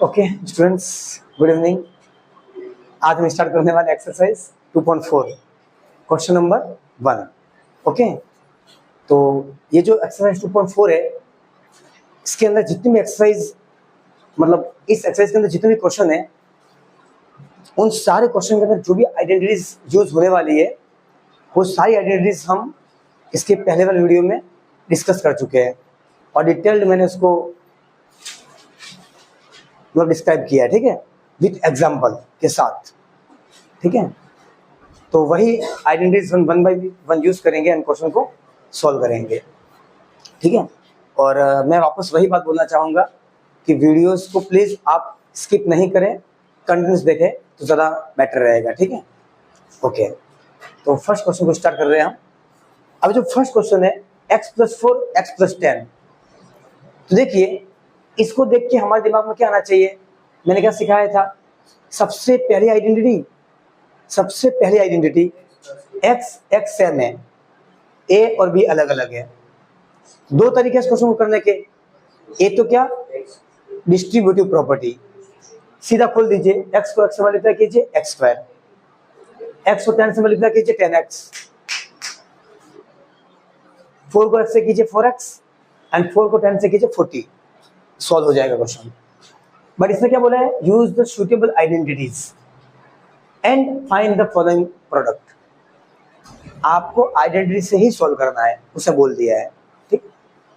Okay students, good evening. आज हम start करने वाले एक्सरसाइज 2.4 क्वेश्चन नंबर 1। ओके, तो ये जो एक्सरसाइज 2.4 है, इसके अंदर जितनी भी एक्सरसाइज मतलब इस एक्सरसाइज के अंदर जितने भी क्वेश्चन है, उन सारे क्वेश्चन के अंदर जो भी आइडेंटिटीज यूज होने वाली है, वो सारी आइडेंटिटीज हम इसके पहले वाले वीडियो में डिस्कस कर चुके हैं और डिटेल्ड मैंने उसको मतलब डिस्क्राइब किया है, ठीक है, विथ एग्जाम्पल के साथ। ठीक है, तो वही आइडेंटिटीज हम वन बाई वन यूज करेंगे एंड क्वेश्चन को सॉल्व करेंगे। ठीक है, और मैं वापस वही बात बोलना चाहूँगा कि वीडियोस को प्लीज़ आप स्किप नहीं करें, कंटिन्यूस देखें तो ज़्यादा बेटर रहेगा। ठीक है, ओके, तो फर्स्ट क्वेश्चन को स्टार्ट कर रहे हैं हम। अब जो फर्स्ट क्वेश्चन है x+4 x+10, तो देखिए इसको देख के हमारे दिमाग में क्या आना चाहिए, मैंने क्या सिखाया था, सबसे पहली आइडेंटिटी x सेम है, a और b अलग अलग है। दो तरीके से क्वेश्चन को करने के, एक तो क्या डिस्ट्रीब्यूटिव प्रॉपर्टी, सीधा खोल दीजिए, x को x से मल्टीप्लाई कीजिए x², x को 10 से मल्टीप्लाई कीजिए 10x, 4 को x से कीजिए 4x एंड 4 को 10 से कीजिए 40, सॉल्व हो जाएगा क्वेश्चन। बट इसमें क्या बोला है, use the suitable identities and find the following product. आपको आइडेंटिटी से ही सॉल्व करना है, उसे बोल दिया है। ठीक,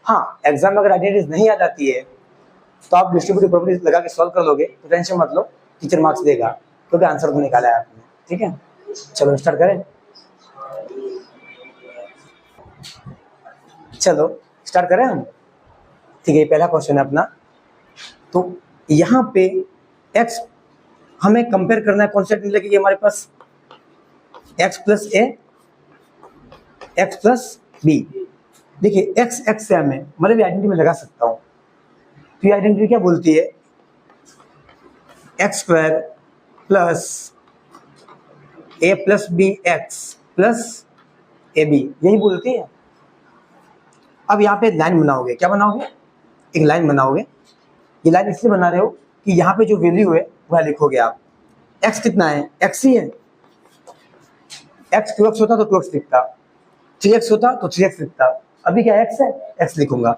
हाँ, एग्जाम में अगर आइडेंटिटीज नहीं आ जाती है तो आप डिस्ट्रीब्यूटिव प्रॉपर्टीज लगा के सॉल्व कर लोगे तो टेंशन मत लो, टीचर मार्क्स देगा क्योंकि आंसर तो निकाला है आपने। ठीक है, चलो स्टार्ट करें। चलो स्टार्ट करें हम। ठीक है, पहला क्वेश्चन है अपना। तो यहाँ पे x हमें कंपेयर करना है, कौन सा आइडेंटिटी लगेगी हमारे पास, x+a x+b। देखिए x से हमें मतलब आइडेंटिटी में लगा सकता हूँ, तो ये आइडेंटिटी क्या बोलती है, x² + a+bx + ab, यही बोलती है। अब यहाँ पे लाइन बनाओगे, क्या बनाओगे, एक लाइन बनाओगे। ये लाइन इसलिए बना रहे हो कि यहाँ पे जो वैल्यू है वह लिखोगे आप। x कितना है, x ही है, x 2x होता तो 2x लिखता, 3x होता तो 3x लिखता, अभी क्या x है, x लिखूंगा।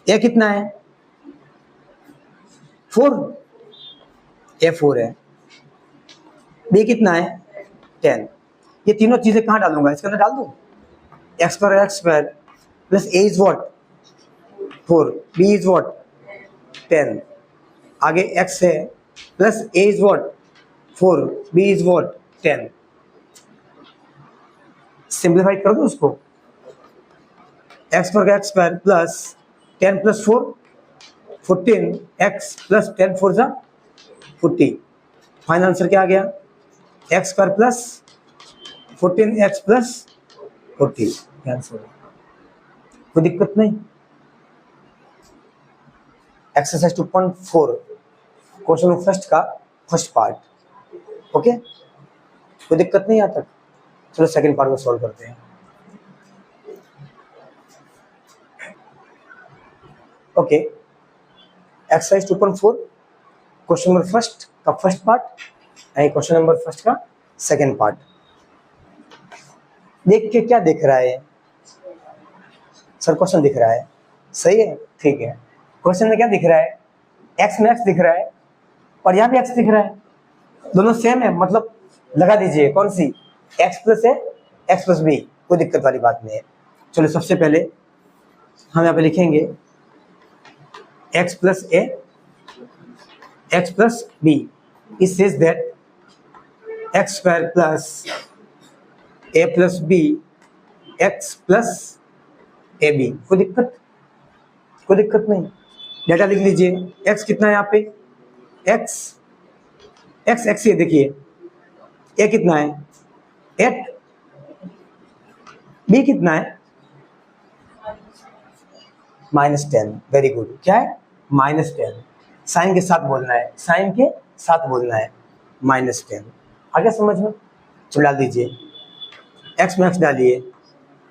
a कितना है, 4, a 4 है, b कितना है 10। ये तीनों चीजें कहाँ डालूंगा, इसके अंदर डाल दूं, x² plus a is what 4, b is what 10, आगे x है plus a is what 4, b is what 10। Simplify कर दो उसको, x² प्लस 10 + 4 14, x प्लस 10 4 जा 40। फाइनल आंसर क्या आ गया, x² plus 14x plus 40 answer. कोई दिक्कत नहीं। एक्सरसाइज 2.4 क्वेश्चन फर्स्ट का फर्स्ट पार्ट। ओके, कोई दिक्कत नहीं यहाँ तक। चलो सेकंड पार्ट को सॉल्व करते हैं। Okay, exercise 2.4 question number first का first part and question number first का सेकंड पार्ट। देख के क्या दिख रहा है सर, क्वेश्चन दिख रहा है, सही है, ठीक है। क्वेश्चन में क्या दिख रहा है, x में x दिख रहा है और यहाँ भी x दिख रहा है, दोनों सेम है, मतलब लगा दीजिए कौन सी, x+a x+b, कोई दिक्कत वाली बात नहीं है। चलो सबसे पहले हम यहाँ पे लिखेंगे x+a x+b, it says that x² plus a+b x plus ab, कोई दिक्कत नहीं। डेटा लिख लीजिए, x कितना है यहाँ पे, x ये देखिए, a कितना है 8, b कितना है -10, वेरी गुड, क्या है -10, साइन के साथ बोलना है, -10, आ गया समझ में। चलो डाल दीजिए, x में x डालिए,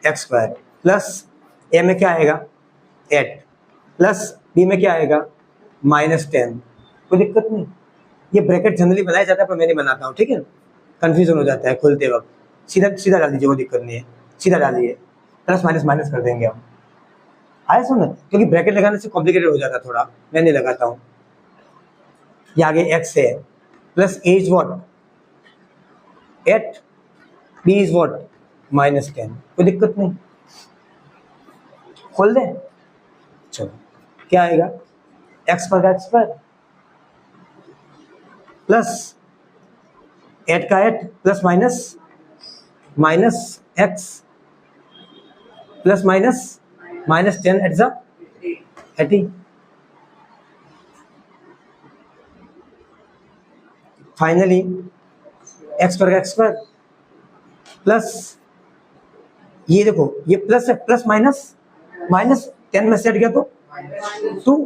x² प्लस a में क्या आएगा 8 प्लस b में क्या आएगा -10, कोई दिक्कत नहीं। ये ब्रैकेट जनरली बनाया जाता है पर मैं नहीं बनाता हूँ, ठीक है, कंफ्यूजन हो जाता है खोलते वक्त। सीधा सीधा डाल दीजिए, वो दिक्कत नहीं है, सीधा डालिए, प्लस माइनस माइनस कर देंगे हम। आया समझ, क्योंकि ब्रैकेट लगाने से कॉम्प्लिकेटेड हो जाता है थोड़ा, मैं नहीं लगाता हूँ। ये आगे x है, plus a is what 8, b is what -10, कोई दिक्कत नहीं, खोल दें। चलो क्या आएगा, x पर x पर प्लस 8 का 8 plus minus -x plus -10 at the 80। Finally x पर प्लस, ये देखो ये प्लस है, प्लस -10 में सेट गया तो 2।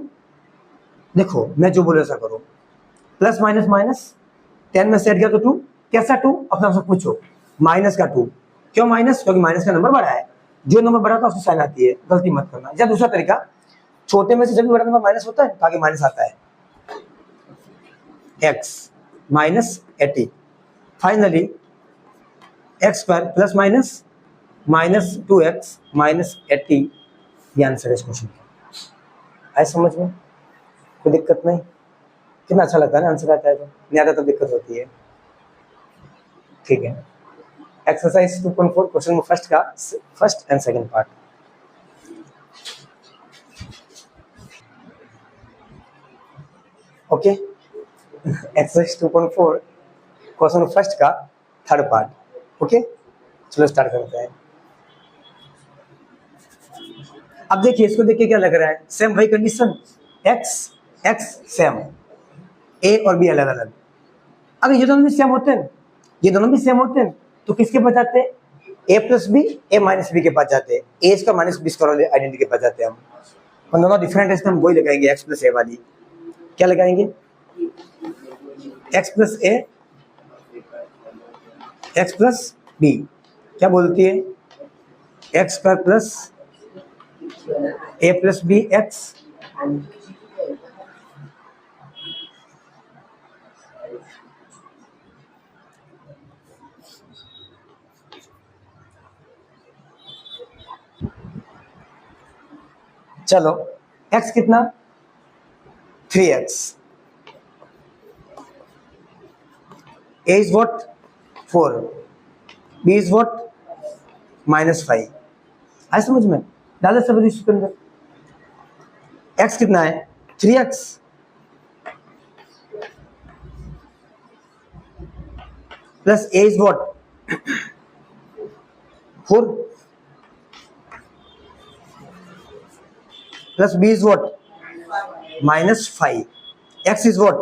देखो मैं जो बोले ऐसा करो, प्लस -10 में सेट गया तो 2, कैसा 2 अपने आप से पूछो, माइनस का 2। क्यों माइनस, क्योंकि माइनस का नंबर बड़ा है, जो नंबर बड़ा था उसकी साइन आती है, गलती मत करना। या दूसरा तरीका, छोटे में से जब भी बड़ा नंबर माइनस होता है तो आगे माइनस आता है, x -80। फाइनली x पर प्लस -2x -80, ये आंसर है इस क्वेश्चन का। आए समझ में, कोई दिक्कत नहीं। कितना अच्छा लगता है ना आंसर आता है, तो नहीं आता तो दिक्कत होती है, ठीक है। एक्सरसाइज 2.4 क्वेश्चन नंबर फर्स्ट का first and second part. Okay, exercise 2.4 question number first का थर्ड पार्ट। ओके, चलो स्टार्ट करते हैं। अब देखिए, इसको देखिए क्या लग रहा है, सेम वही कंडीशन, x सेम, a और b अलग अलग। अगर ये दोनों भी सेम होते हैं, ये दोनों भी सेम होते हैं, तो किसके पास जाते हैं, a plus b a minus b के पास जाते हैं, a इसका माइनस बी इसका आइडेंटिटी के पास जाते हैं हम। और दोनों डिफरेंट है, हम वही लगाएंगे, x प्लस a वाली। क्या लगाएंगे, x plus a x plus b, क्या बोलती है, x square plus a plus b x, चलो x कितना 3x, a is what 4, b is what -5। आई समझ में, डाले सब इसके अंदर। x कितना है 3x plus a is what 4 plus b is what -5, x is what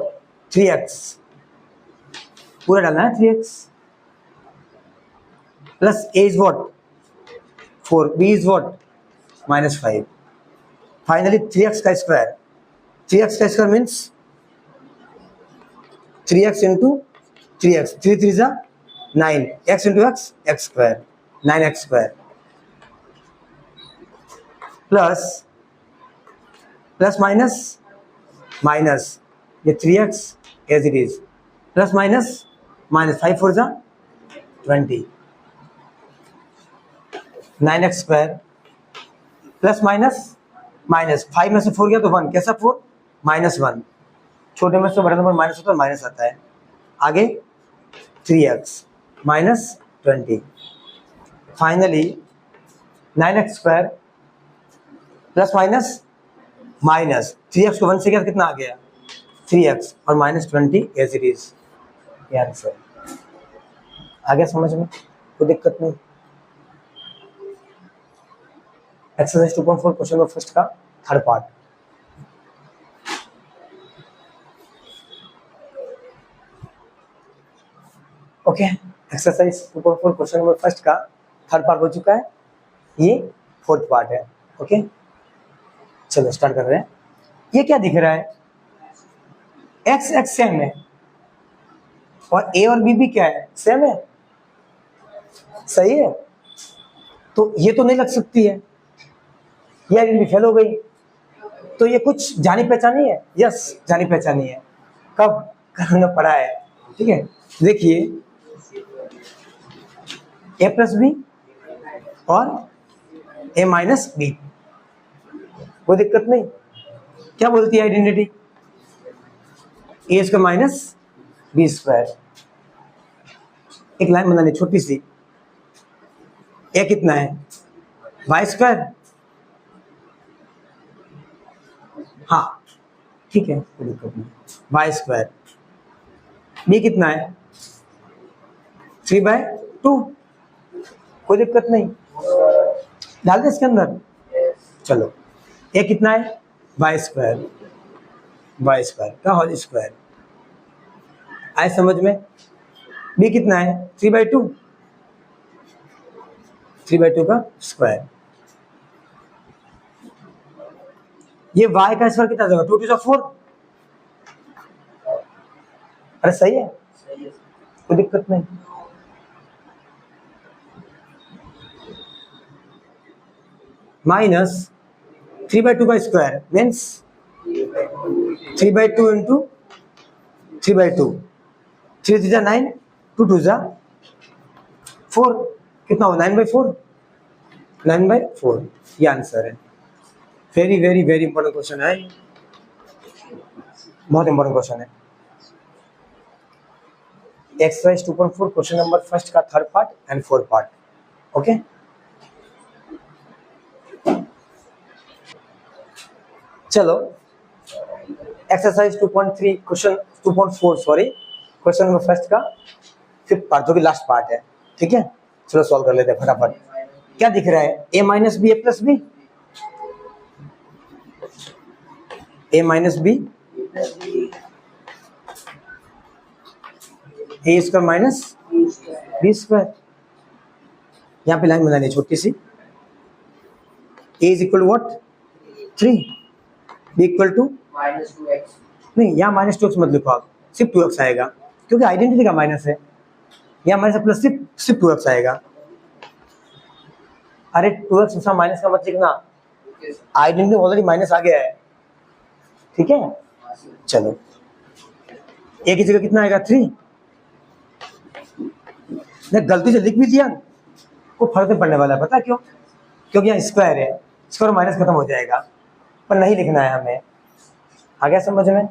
3x, पूरा डालना है 3x, plus a is what 4, b is what -5। Finally 3x का स्क्वायर, 3x का square means 3x into 3x, 3 3 जा 9, x into x square, 9x square, plus minus ये 3x as it is, plus minus 5 4 जा 20, 9x square, plus minus 5 में से 4 गया तो 1, कैसा 4 -1, छोटे में से बड़ा नंबर माइनस होता है, माइनस आता है। आगे 3x -20, finally 9x square plus minus 3x को 1 से क्या कितना आ गया 3x और -20 एज इट इज, ये आंसर आ गया समझ में, कोई दिक्कत नहीं। एक्सरसाइज 2.4 क्वेश्चन नंबर फर्स्ट का third part. Okay, exercise 2.4 question number first का थर्ड पार्ट हो चुका है, ये फोर्थ पार्ट है। ओके, चलो स्टार्ट कर रहे हैं। ये क्या दिख रहा है, x सेम है और a और b भी क्या है, सेम है, सही है, तो ये तो नहीं लग सकती है, ये आइडेंटिटी फेल हो गई। तो ये कुछ जानी पहचानी है, यस जानी पहचानी है। कब? कल हमने पढ़ा है, ठीक है। देखिए ए प्लस बी और ए माइनस बी, कोई दिक्कत नहीं। क्या बोलती है आइडेंटिटी? ए स्क्वायर माइनस बी स्क्वायर। एक लाइन बनानी छोटी सी, ए कितना है? वाई स्क्वायर, हाँ ठीक है कोई दिक्कत नहीं, वाई स्क्वायर। बी कितना है? 3/2, कोई दिक्कत नहीं, डाल दे इसके अंदर। चलो ए कितना है? वाई स्क्वायर, वाई स्क्वायर का होल स्क्वायर। आए समझ में? बी कितना है? 3/2, 3/2 का स्क्वायर। ये y का स्क्वायर कितना जाएगा? 2 to the 4। अरे सही है, कोई दिक्कत नहीं। माइनस 3/2 का स्क्वायर मीन्स 3/2 इंटू 3/2, 3 3 9, 2 2 4, कितना हो? 9/4, 9/4, ये आंसर है। Very very very important question है, बहुत इंपॉर्टेंट क्वेश्चन है। एक्सरसाइज 2.4 क्वेश्चन नंबर फर्स्ट का third part and fourth part, okay. चलो exercise 2.3 question 2.4 sorry question number first का फिफ्थ पार्ट जो कि लास्ट पार्ट है, ठीक है। चलो सॉल्व कर लेते हैं फटाफट। क्या दिख रहा है? A minus B A plus B, A minus B A square minus B square. यहाँ पे लाइन बनानी है छोटी सी। A is equal to what? 3, B equal to -2x। नहीं, यहाँ -2x मत लिखो आप, सिर्फ 2x आएगा क्योंकि आइडेंटिटी का माइनस है। यहाँ माइनस प्लस सिर्फ 2x आएगा। अरे 2x उसका माइनस का मत लिखना, आइडेंटिटी ऑलरेडी माइनस आ गया है, ठीक है। चलो ए की जगह कितना आएगा? 3। मैं गलती से लिख भी दिया, को फर्क नहीं पड़ने वाला है, पता क्यों? क्योंकि यहाँ स्क्वायर है, स्क्वायर माइनस खत्म हो जाएगा, पर नहीं लिखना है हमें। आ गया समझ में?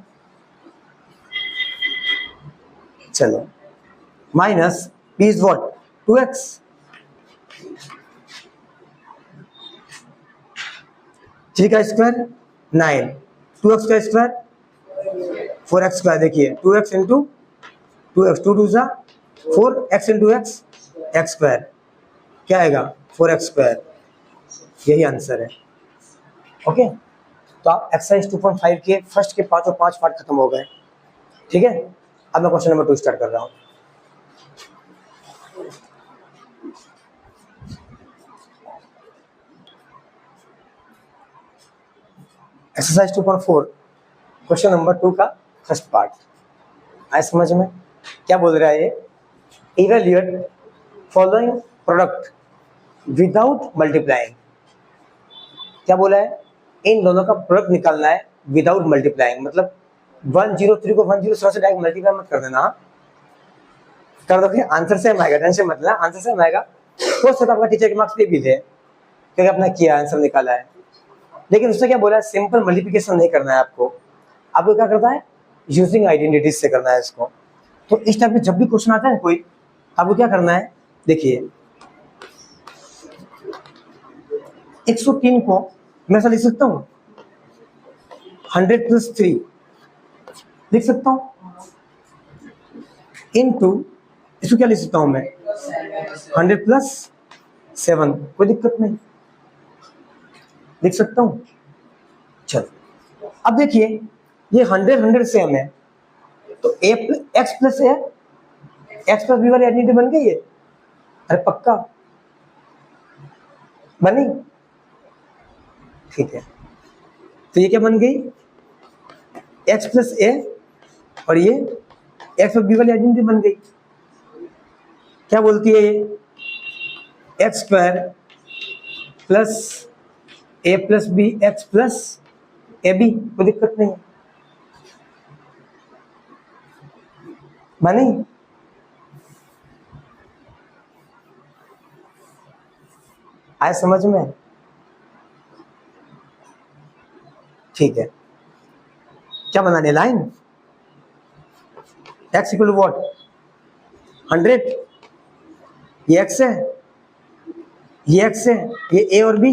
चलो minus b is what? 2x, three का स्क्वायर 9, 2x का स्क्वायर 4x स्क्वायर। देखिए 2x into 2x, 2 2 4, x into x, x square, क्या आएगा? 4x square. यही आंसर है, ओके। तो आप एक्सरसाइज 2.5 के फर्स्ट के 5 पार्ट खत्म हो गए, ठीक है। अब मैं क्वेश्चन नंबर 2 स्टार्ट कर रहा हूँ। एक्सरसाइज 2.4 क्वेश्चन नंबर 2 का फर्स्ट पार्ट। आए समझ में? क्या बोल रहा है ये? Evaluate following product without multiplying. क्या बोला है? इन दोनों का प्रोडक्ट निकालना है विदाउट मल्टीप्लाइंग, मतलब 103 को 107 से डायरेक्ट मल्टीप्लाई मत कर देना, कर दोगे आंसर सेम आएगा, टेंशन मत लेना, आंसर सेम आएगा। हो सकता है आपका टीचर के मार्क्स दे भी दे क्योंकि आपने किया आंसर निकाला है, लेकिन उसने क्या बोला है? सिंपल मल्टीप्लिकेशन नहीं करना है आपको क्या करना है? यूजिंग आइडेंटिटीज से करना है इसको। तो इस टाइप में जब भी क्वेश्चन आता है कोई, आपको क्या करना है? देखिए 103 को मैं ऐसा लिख सकता हूँ 100 + 3 लिख सकता हूँ, इनटू इसको क्या लिख सकता हूँ मैं? 100 + 7, कोई दिक्कत नहीं, लिख सकता हूँ। चलो अब देखिए ये 100 सेम है, तो x प्लस बी वाली आइडेंटिटी बन गई है। अरे पक्का बनी? ठीक है, तो ये क्या बन गई? x प्लस ए, और ये x और बी वाली आइडेंटिटी बन गई। क्या बोलती है ये? x² plus a plus b x plus A B, कोई दिक्कत नहीं है। बनी? आए समझ में? ठीक है, क्या बनाने line? x equal to what? 100। ये x है, ये x है, ये a और b।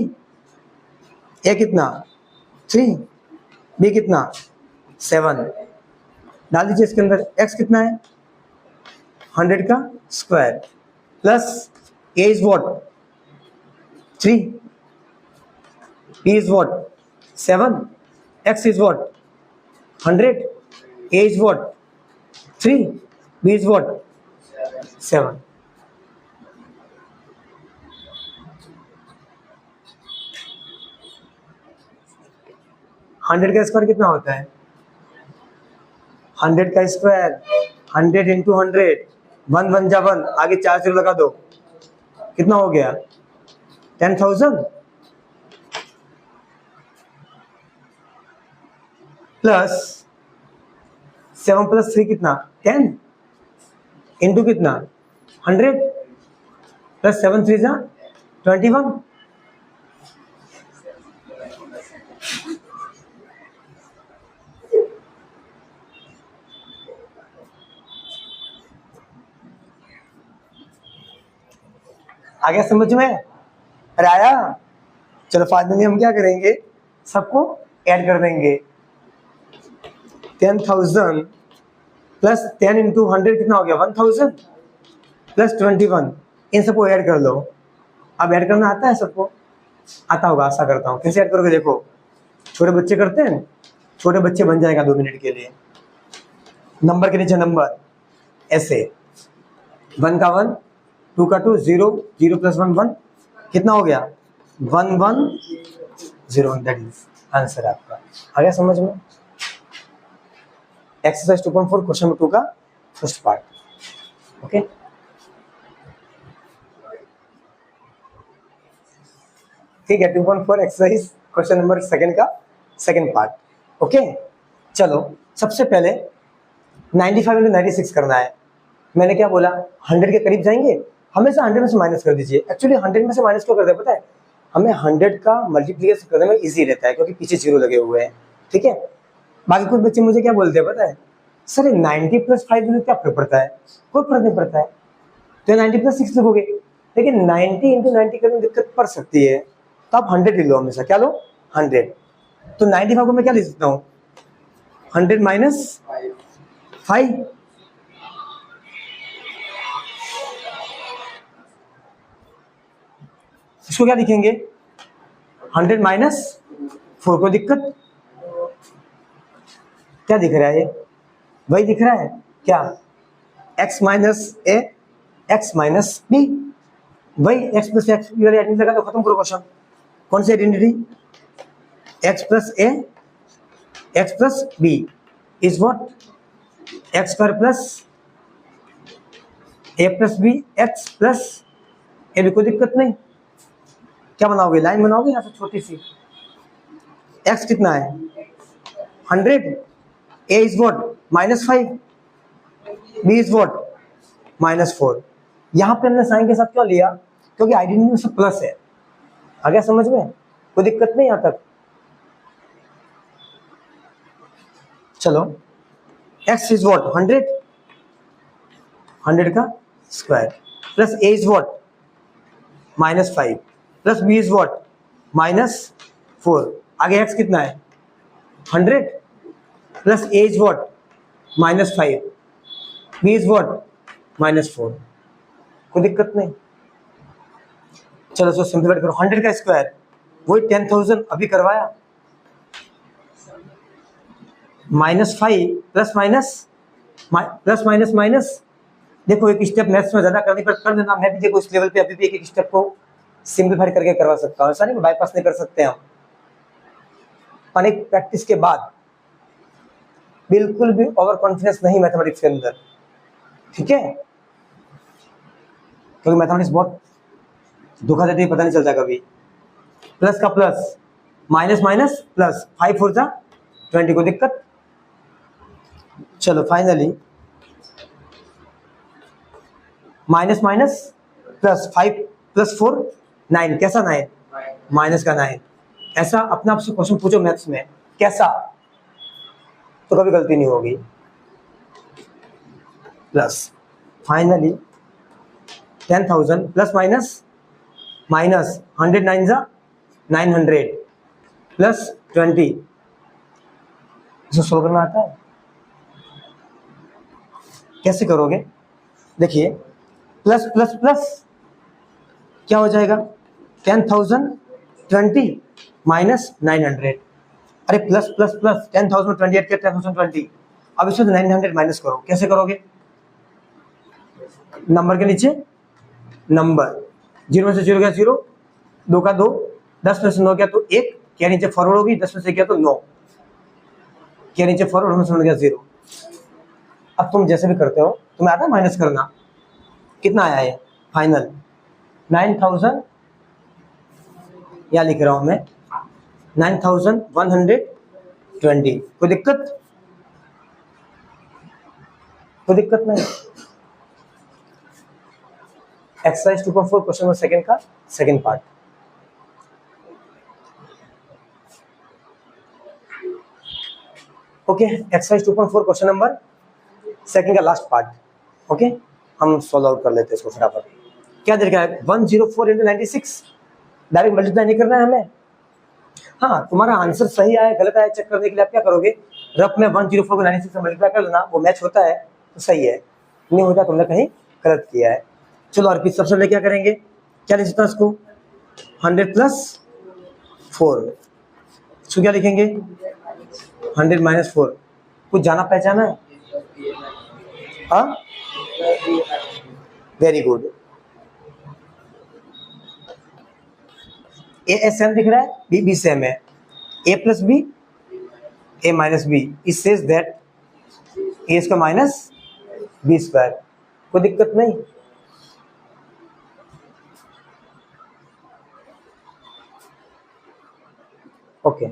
a कितना? 3, b कितना? 7। डाल दीजिए इसके अंदर। x कितना है? 100 का square plus a is what? 3, b is what? 7, x is what? 100, a is what? 3, b is what? 7। Hundred का स्क्वायर कितना होता है? 100 का स्क्वायर 100 इंटू 100, 1 1 जा 1, आगे 4 0 लगा दो, कितना हो गया? 10,000 प्लस 7 प्लस 3 कितना? 10 इंटू कितना? 100 प्लस 7 3 जा 21। आ गया समझ में? अरे आया? चलो फाइनली हम क्या करेंगे, सबको ऐड कर देंगे। 10,000 प्लस 10 इंटू 100 कितना हो गया? 1,000 प्लस 21, इन सबको ऐड कर लो। अब ऐड करना आता है सबको? आता होगा, आशा करता हूँ। कैसे ऐड करोगे? देखो, छोटे बच्चे करते हैं, छोटे बच्चे बन जाएगा 2 मिनट के लिए। नंबर के नीचे नंबर, ऐसे 1 का 1, 2 का 2, 0 0 प्लस 1 1, कितना हो गया? 1 1 0। दैट इज आंसर आपका। आ गया समझ में? एक्सरसाइज 2.4 क्वेश्चन नंबर 2 का फर्स्ट पार्ट। ओके, ठीक है। 2.4 एक्सरसाइज क्वेश्चन नंबर सेकंड का सेकंड पार्ट। ओके, चलो सबसे पहले 95 इंटू 96 करना है। मैंने क्या बोला? 100 के करीब जाएंगे, हमेशा 100 में से माइनस कर दीजिए। एक्चुअली 100 में से माइनस क्यों करते हैं पता है? हमें 100 का मल्टीप्लिकेशन करने में इजी रहता है, क्योंकि पीछे 0 लगे हुए हैं। ठीक है, बाकी कुछ बच्चे मुझे क्या बोलते हैं पता है? सर 90 प्लस 5 में क्या फर्क पड़ता है? कोई फर्क नहीं पड़ता है, तो 90 प्लस 6 लिखोगे। लेकिन 90 इंटू 90 करने में दिक्कत पड़ सकती है, तो आप 100 ले लो हमेशा। क्या लो? 100। तो 95 को मैं क्या लिख सकता हूँ? 100 माइनस 5। इसको क्या लिखेंगे? 100 माइनस 4। कोई दिक्कत? क्या दिख रहा है? ये वही दिख रहा है क्या? x minus A, x minus B, वही x प्लस एक्स आइडेंटिटी लगा दो, खत्म करो क्वेश्चन। कौन सी identity? x plus A, x plus B is what? X square plus A plus B, x plus A B. कोई दिक्कत नहीं। क्या बनाओगे? लाइन बनाओगे यहाँ से छोटी सी। x कितना है? 100, a is what? -5, b is what? -4। यहाँ पे हमने साइन के साथ क्यों लिया? क्योंकि आइडेंटिटी में सब प्लस है। आ गया समझ में? कोई दिक्कत नहीं यहाँ तक। चलो, x इज व्हाट? 100, 100 का square plus a is what? -5 plus b is what? -4। आगे x कितना है? 100 plus a is what? -5, b is what? -4। कोई दिक्कत नहीं। चलो सो सिंप्लीफाई करो। 100 का स्क्वायर वही 10,000 अभी करवाया, -5 plus minus plus minus minus. देखो एक स्टेप मैथ्स में ज्यादा करनी पर कर देना। मैं भी देखो इस लेवल पे अभी भी एक स्टेप को सिंप्लीफाई करके करवा सकता हूँ, ऐसा नहीं बाईपास नहीं कर सकते हम। अनेक प्रैक्टिस के बाद बिल्कुल भी ओवर कॉन्फिडेंस नहीं मैथमेटिक्स के अंदर, ठीक है? क्योंकि मैथमेटिक्स बहुत धोखा देती है, पता नहीं चलता कभी। प्लस का प्लस, माइनस माइनस प्लस, 5 4 जा 20 को दिक्कत। चलो finally minus minus plus 5 plus 4 9, कैसा 9? माइनस का 9। ऐसा अपने आप से क्वेश्चन पूछो मैथ्स में कैसा, तो कभी गलती नहीं होगी। Plus finally 10,000 plus minus minus 100 9 जा 900 प्लस 20। इसे सोल्व करना आता है? कैसे करोगे? देखिए प्लस प्लस प्लस क्या हो जाएगा? 10,020 माइनस 900। अरे प्लस प्लस प्लस 10,028 के 10,020। अब इसमें 900 माइनस करो। कैसे करोगे? नंबर के नीचे नंबर, 0 में से 0 गया 0, 2 का 2, 10 में से 9 गया तो 1, क्या नीचे फॉरवर्ड होगी, 10 में से गया तो 9, क्या नीचे फॉरवर्ड में से गया 0। अब तुम जैसे भी करते हो, तुम्हें आता है माइनस करना? कितना आया है फाइनल? 9,000, या लिख रहा हूं मैं 9,120। कोई दिक्कत? कोई दिक्कत नहीं। एक्सरसाइज 2.4 क्वेश्चन नंबर सेकंड का second part. Okay, exercise 2.4 question number second का लास्ट पार्ट। ओके, हम सॉल्व आउट कर लेते हैं इसको फटाफट। क्या दे रखा है? 104 × 96। डायरेक्ट मल्टीप्लाई नहीं करना है हमें। हाँ, तुम्हारा आंसर सही आया गलत आया चेक करने के लिए आप क्या करोगे? रफ में 104 को 96 से मल्टीप्लाई कर लेना, वो मैच होता है तो सही है, नहीं होता तुमने कहीं गलत किया है। चलो और सबसे पहले क्या करेंगे? क्या लिख सकता है इसको? 100 प्लस 4। इसको क्या लिखेंगे? 100 माइनस 4। कुछ जाना पहचाना है? हाँ, वेरी गुड। ए सेम दिख रहा है, बी सेम है। A plus B, A minus B. It says that A इसका माइनस बी स्क्वायर। कोई दिक्कत नहीं। ओके,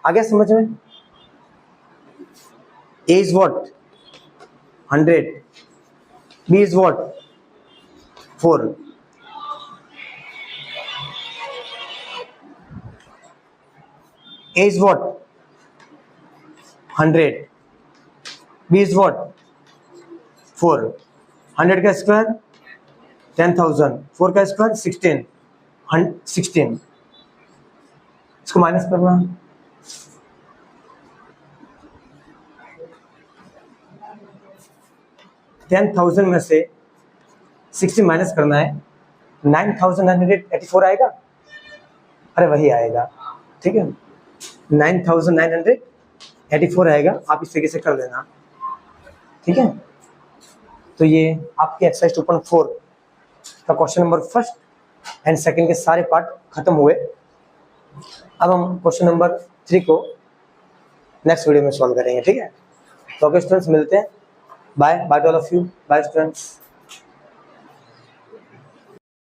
आगे समझ में? A is what? 100, B is what? 4। A is what? 100. B is what? 4. 100 का स्क्वायर 10,000, 4 का स्क्वायर 16, 16। इसको माइनस करना। 10,000 में से 60 माइनस करना है, 9,984 आएगा। अरे वही आएगा, ठीक है, 9,984 आएगा। आप इस तरीके से कर लेना, ठीक है। तो ये आपके एक्सरसाइज 2.4 का question number first and second के सारे पार्ट खत्म हुए। अब हम क्वेश्चन नंबर 3 को नेक्स्ट वीडियो में सॉल्व करेंगे, ठीक है। तो ओके स्टूडेंट्स, मिलते हैं। Bye bye to all of you. Bye students.